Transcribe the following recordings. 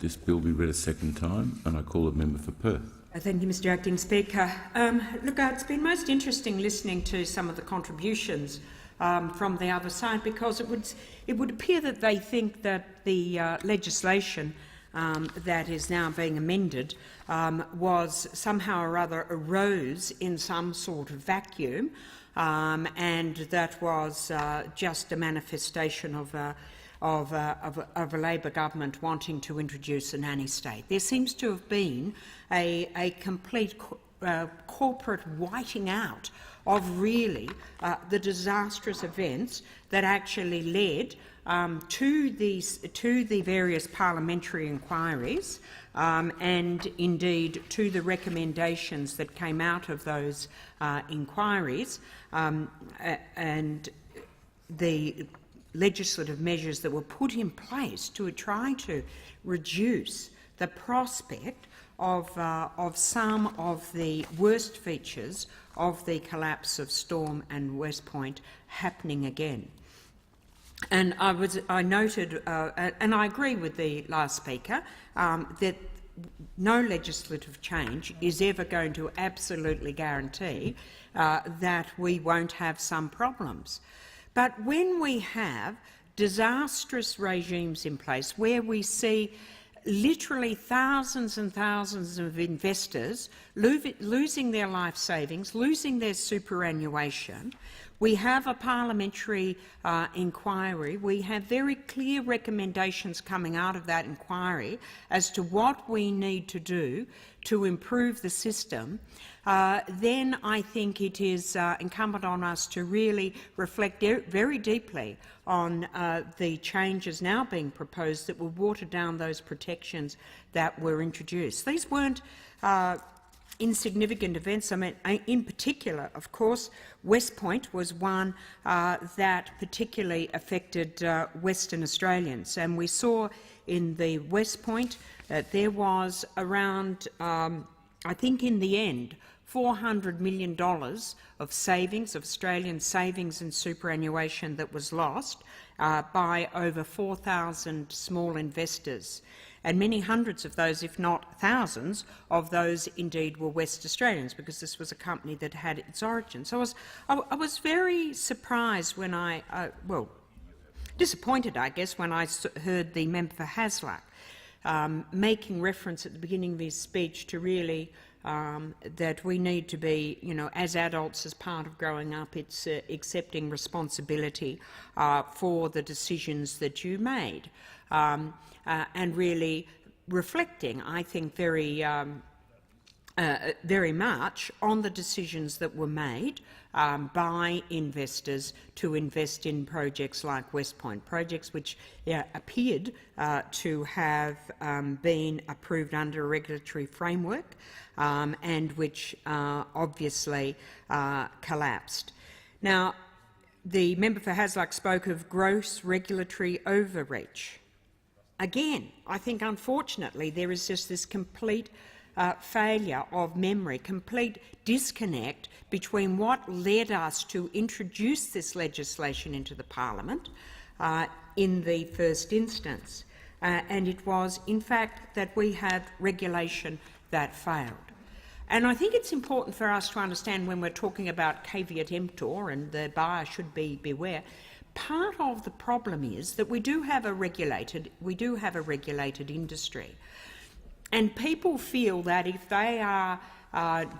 this bill be read a second time, and I call the member for Perth. Thank you, Mr Acting Speaker. Look, it's been most interesting listening to some of the contributions from the other side, because it would appear that they think that the legislation that is now being amended was somehow or other arose in some sort of vacuum, and that was just a manifestation of a Labor government wanting to introduce a nanny state. There seems to have been a complete corporate whiting out of really the disastrous events that actually led to the various parliamentary inquiries, and indeed to the recommendations that came out of those inquiries, and the legislative measures that were put in place to try to reduce the prospect of some of the worst features of the collapse of Storm and West Point happening again. And I noted, and I agree with the last speaker, that no legislative change is ever going to absolutely guarantee that we won't have some problems. But when we have disastrous regimes in place where we see literally thousands and thousands of investors losing their life savings, losing their superannuation, we have a parliamentary inquiry. We have very clear recommendations coming out of that inquiry as to what we need to do to improve the system. Then I think it is incumbent on us to really reflect very deeply on the changes now being proposed that will water down those protections that were introduced. These weren't insignificant events. I mean, in particular, of course, West Point was one that particularly affected Western Australians, and we saw in the West Point that there was around, I think in the end, $400 million of savings, of Australian savings and superannuation that was lost by over 4,000 small investors. And many hundreds of those, if not thousands, of those indeed were West Australians, because this was a company that had its origin. So I was very surprised when well, disappointed, I guess, when I heard the member for Hasluck making reference at the beginning of his speech to really that we need to be, as adults, as part of growing up, it's accepting responsibility for the decisions that you made, and really reflecting, I think, very much on the decisions that were made by investors to invest in projects like West Point, projects which appeared to have been approved under a regulatory framework and which obviously collapsed. Now, the member for Hasluck spoke of gross regulatory overreach. Again, I think unfortunately there is just this complete failure of memory, complete disconnect between what led us to introduce this legislation into the parliament in the first instance. And it was, in fact, that we had regulation that failed. And I think it's important for us to understand, when we're talking about caveat emptor and the buyer should beware, part of the problem is that we do have a regulated industry. And people feel that if they are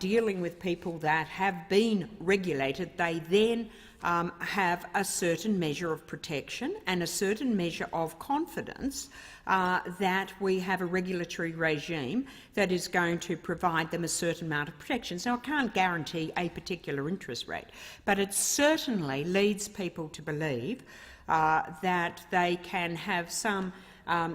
dealing with people that have been regulated, they then have a certain measure of protection and a certain measure of confidence that we have a regulatory regime that is going to provide them a certain amount of protections. Now, I can't guarantee a particular interest rate, but it certainly leads people to believe that they can have some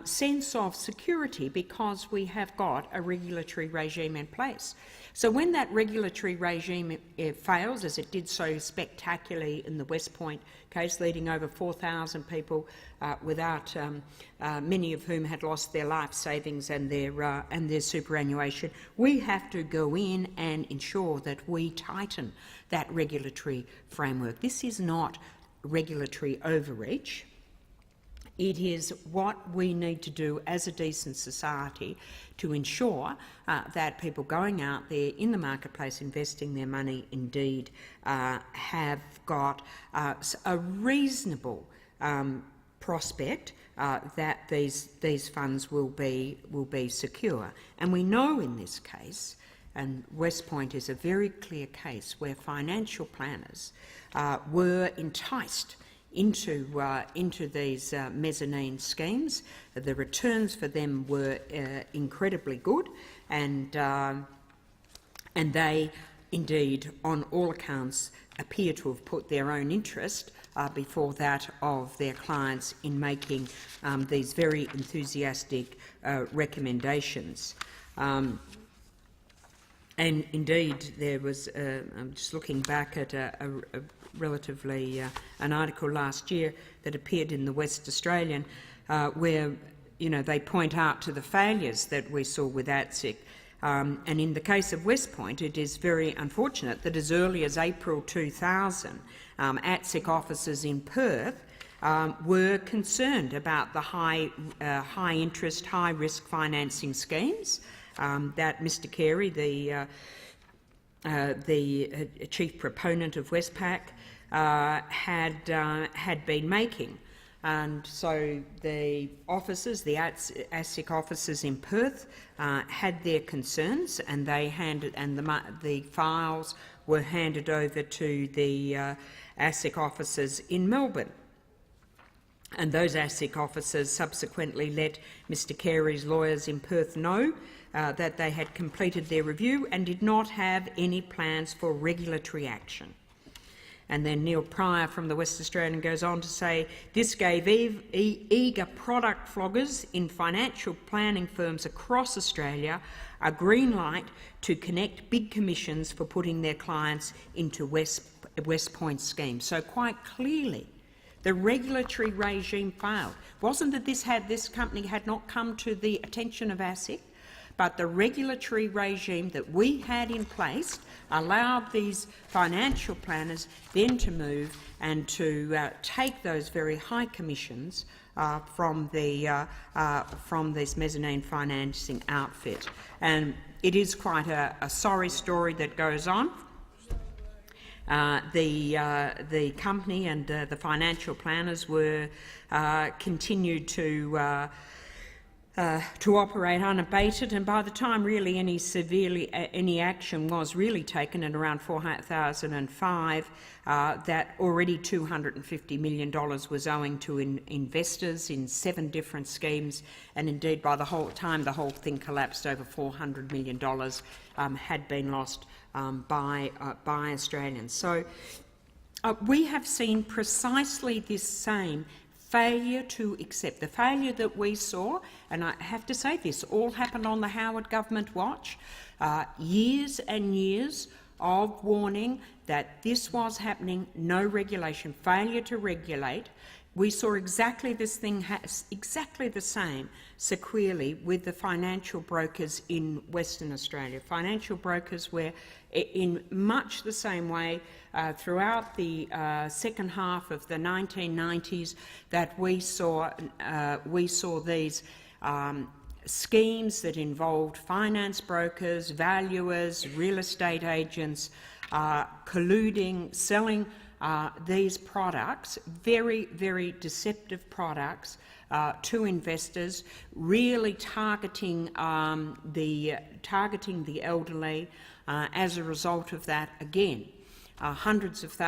sense of security because we have got a regulatory regime in place. So when that regulatory regime fails, as it did so spectacularly in the West Point case, leading over 4,000 people without many of whom had lost their life savings and their superannuation, we have to go in and ensure that we tighten that regulatory framework. This is not regulatory overreach. It is what we need to do as a decent society to ensure that people going out there in the marketplace investing their money indeed have got a reasonable prospect that these funds will be secure. And we know in this case, and West Point is a very clear case, where financial planners were enticed into these mezzanine schemes. The returns for them were incredibly good, and they indeed, on all accounts, appear to have put their own interest before that of their clients in making these very enthusiastic recommendations. And indeed, there was, I'm just looking back at a relatively an article last year that appeared in the West Australian, where they point out to the failures that we saw with ATSIC. And in the case of West Point, it is very unfortunate that as early as April 2000, ATSIC officers in Perth were concerned about the high-interest, high-risk financing schemes that Mr Carey, the chief proponent of Westpac, had been making. And so the officers, the ASIC officers in Perth, had their concerns, and the files were handed over to the ASIC officers in Melbourne. And those ASIC officers subsequently let Mr Carey's lawyers in Perth know that they had completed their review and did not have any plans for regulatory action. And then Neil Pryor from the West Australian goes on to say, this gave eager product floggers in financial planning firms across Australia a green light to connect big commissions for putting their clients into West Point schemes. So quite clearly, the regulatory regime failed. It wasn't that this company had not come to the attention of ASIC, but the regulatory regime that we had in place allowed these financial planners then to move and to take those very high commissions from this mezzanine financing outfit. And it is quite a sorry story that goes on. The company and the financial planners were continued to operate unabated, and by the time really any action was really taken in around 2005, that already $250 million was owing to investors in 7 different schemes, and indeed by the whole time the whole thing collapsed, over $400 million had been lost by Australians. So we have seen precisely this same failure to accept. The failure that we saw, and I have to say this, all happened on the Howard government watch, years and years of warning that this was happening, no regulation, failure to regulate. We saw exactly this thing, exactly the same sequelae with the financial brokers in Western Australia. Financial brokers were in much the same way throughout the second half of the 1990s that we saw these schemes that involved finance brokers, valuers, real estate agents colluding, selling these products, very, very deceptive products, to investors, really targeting the elderly. As a result of that, again, hundreds of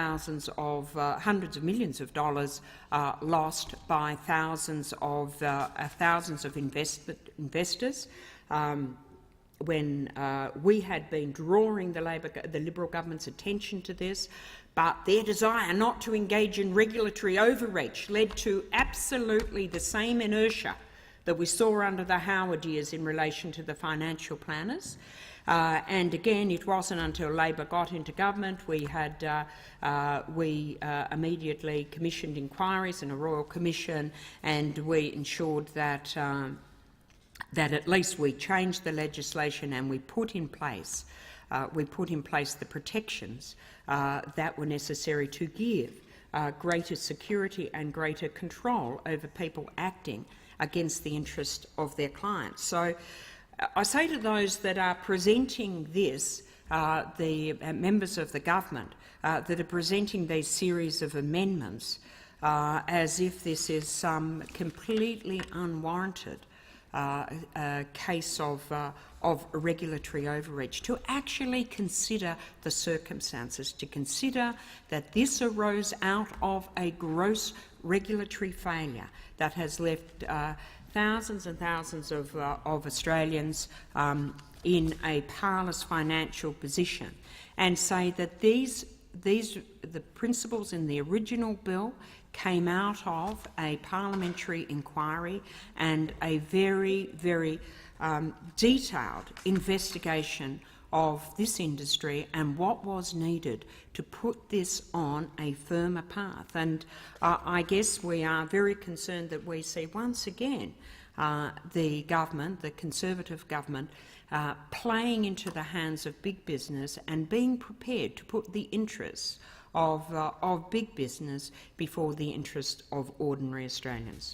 millions of dollars lost by thousands of investors. When we had been drawing the Liberal government's attention to this, but their desire not to engage in regulatory overreach led to absolutely the same inertia that we saw under the Howard years in relation to the financial planners. And again, it wasn't until Labor got into government we immediately commissioned inquiries and a royal commission, and we ensured that that at least we changed the legislation and we put in place the protections that were necessary to give greater security and greater control over people acting against the interest of their clients. So I say to those that are presenting this, the members of the government that are presenting these series of amendments as if this is some completely unwarranted case of regulatory overreach, to actually consider the circumstances, to consider that this arose out of a gross regulatory failure that has left thousands and thousands of Australians in a powerless financial position, and say that the principles in the original bill came out of a parliamentary inquiry and a very, very detailed investigation of this industry and what was needed to put this on a firmer path. And I guess we are very concerned that we see once again the government, the Conservative government, playing into the hands of big business and being prepared to put the interests of big business before the interest of ordinary Australians.